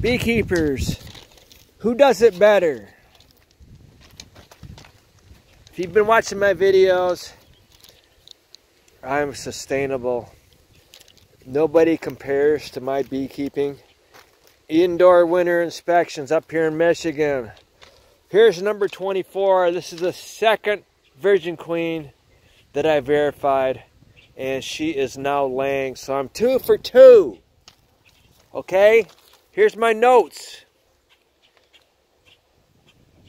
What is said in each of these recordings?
Beekeepers, who does it better? If you've been watching my videos, I'm sustainable. Nobody compares to my beekeeping. Indoor winter inspections up here in Michigan. Here's number 24. This is the second virgin queen that I verified, and she is now laying. So I'm 2 for 2. Okay, here's my notes.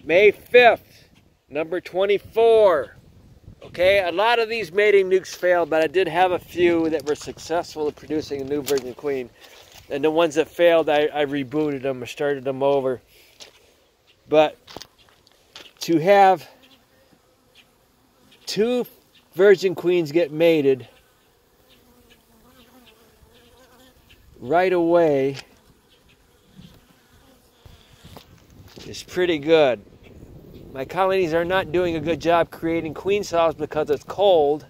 May 5th, number 24. Okay, a lot of these mating nukes failed, but I did have a few that were successful at producing a new virgin queen. And the ones that failed, I rebooted them or started them over. But to have 2 virgin queens get mated right away is pretty good. My colonies are not doing a good job creating queen cells because it's cold.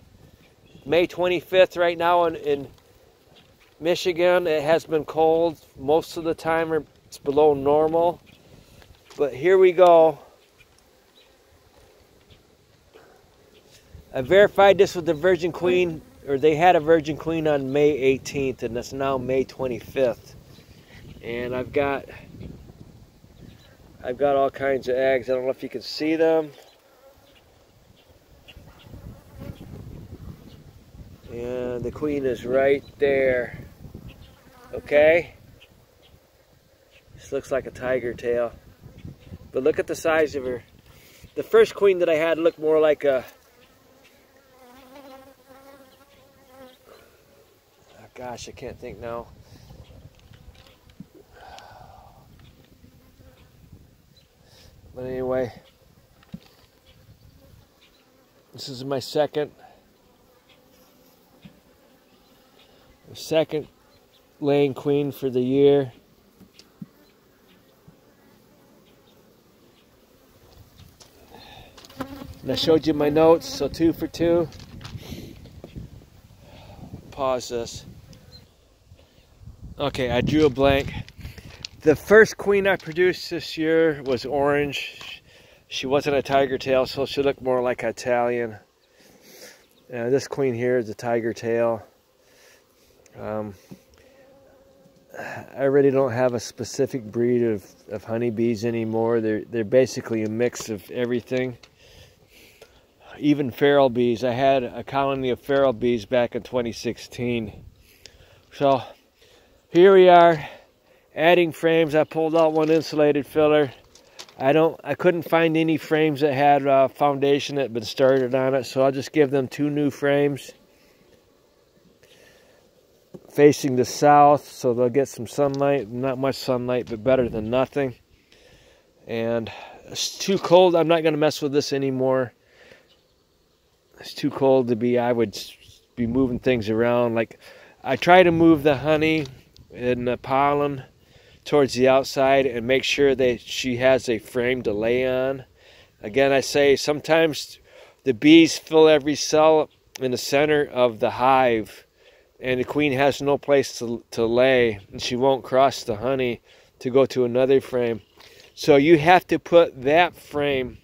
May 25th right now in Michigan, it has been cold. Most of the time it's below normal. But here we go. I verified this with the virgin queen, or they had a virgin queen on May 18th, and it's now May 25th. And I've got all kinds of eggs. I don't know if you can see them. And the queen is right there. Okay? This looks like a tiger tail. But look at the size of her. The first queen that I had looked more like a... Oh gosh, I can't think now. But anyway, this is my second laying queen for the year. And I showed you my notes, so 2 for 2. Pause this. Okay, I drew a blank. The first queen I produced this year was orange. She wasn't a tiger tail, so she looked more like Italian. This queen here is a tiger tail. I really don't have a specific breed of honeybees anymore. They're basically a mix of everything. Even feral bees. I had a colony of feral bees back in 2016. So here we are. Adding frames. I pulled out one insulated filler. I couldn't find any frames that had foundation that had been started on it, so I'll just give them 2 new frames facing the south, so they'll get some sunlight. Not much sunlight, but better than nothing. And it's too cold. I'm not going to mess with this anymore. It's too cold to be. I would be moving things around. Like, I try to move the honey and the pollen towards the outside and make sure that she has a frame to lay on. Again, I say sometimes the bees fill every cell in the center of the hive, and the queen has no place to lay, and she won't cross the honey to go to another frame. So you have to put that frame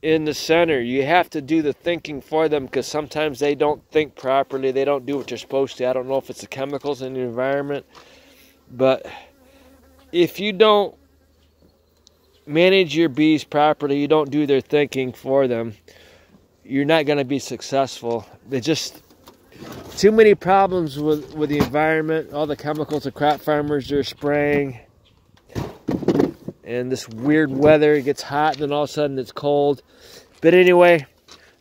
in the center. You have to do the thinking for them, because sometimes they don't think properly. They don't do what they're supposed to. I don't know if it's the chemicals in the environment, but if you don't manage your bees properly, you don't do their thinking for them, you're not going to be successful. There's just too many problems with the environment. All the chemicals the crop farmers are spraying. And this weird weather, it gets hot and then all of a sudden it's cold. But anyway,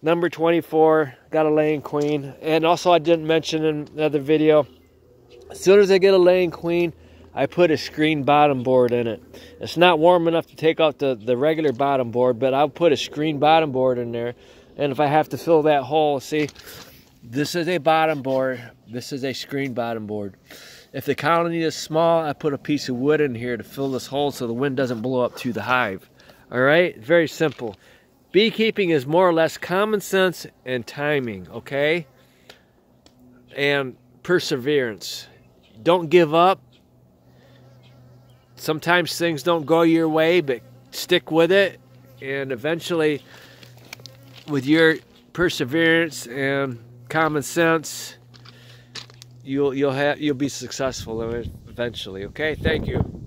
number 24, got a laying queen. And also I didn't mention in another video, as soon as I get a laying queen, I put a screen bottom board in it. It's not warm enough to take out the regular bottom board, but I'll put a screen bottom board in there. And if I have to fill that hole, see, this is a bottom board. This is a screen bottom board. If the colony is small, I put a piece of wood in here to fill this hole so the wind doesn't blow up to the hive. All right? Very simple. Beekeeping is more or less common sense and timing, okay? And perseverance. Don't give up. Sometimes things don't go your way, but stick with it, and eventually, with your perseverance and common sense, you'll be successful eventually. Okay, thank you.